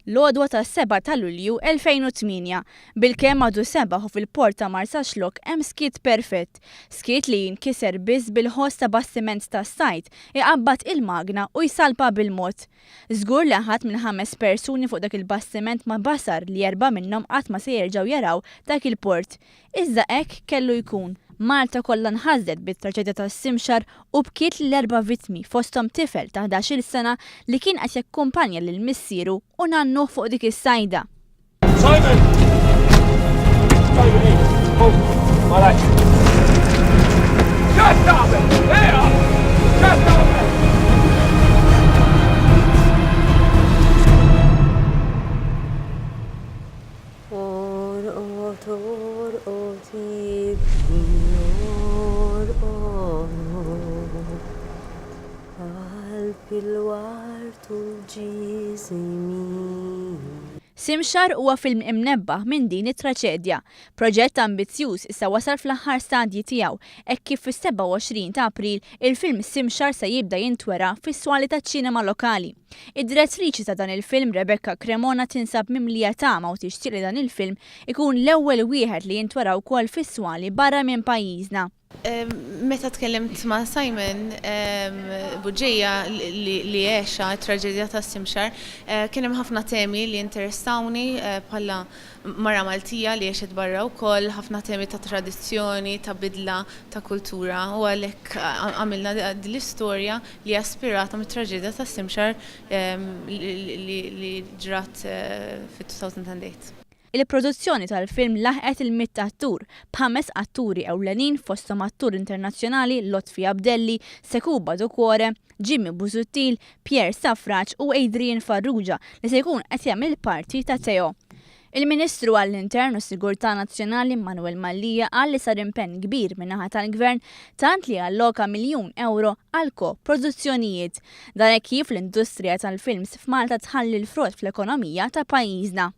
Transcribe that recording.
L-għodwa tas-7 ta' Lulju 2008 bil-kemm għadu sebaħ u fil-port ta' Marsaxlok hemm skiet perfett. Skiet li jinkiser biss bil-ħoss ta' bastiment tas-sajt iqabbad il-magna u jsalpa bil-mod. Żgur li ħadd minn 5 persuni fuq dak il-bastiment ma basar li 4 minnhom qatt ma se jerġgħu jaraw dak il-port. Iżda hekk kellu jkun. Malta kollha nħażet bit-traġedja tas-Simxar u bkiet l-4 vittmi fosthom tifel ta' 11-il sena li kien qed jakkumpanja lil missieru u nannuh fuq dik is-sajda. Simon! My life. Just stop it! There! Just stop it! Simxar huwa film imnebbaħ minn din it-traċedja. Proġett ambizzjuż issa wasal fl-aħħar stadji tiegħu, hekk kif fis-27 ta' April il-film Simxar se jibda jintwera fis-swali taċ-ċinema lokali. Id-direttriċi ta' dan il-film Rebecca Cremona tinsab mimlija tama u tixtieq li dan il-film ikun l-ewwel wieħed li jintwera wkoll fis-swali barra minn pajjiżna. Meta tkellimt ma' Simon Buġġija li għexa t-traġedja ta' Simxar, kien hemm ħafna temi li interessawni bħala mara Maltija li għexet barra wkoll, ħafna temi ta' tradizzjoni, ta' bidla, ta' kultura u għalhekk għamilna din l-istorja li aspirata mit-traġedja ta' Simxar li ġrat fit-2008. Il-produzzjoni tal-film laħqet il-100 attur b'5 atturi ewlenin fosthom attur internazzjonali Lotfi Abdelli, Sekuba Dukwore, Jimmy Busuttil, Pierre Safraċ u Adrian Farrugia li se jkun qed jagħmel parti ta' Teo. Il-Ministru għall-Intern u Sigurtà Nazzjonali Manuel Mallija qal li sar impenn kbir min-naħa tal-Gvern tant li alloka €1,000,000 għal ko-produzzjonijiet. Dan hekk kif l-industrija tal-films f'Malta tħalli l-frott fl-ekonomija ta' pajjiżna.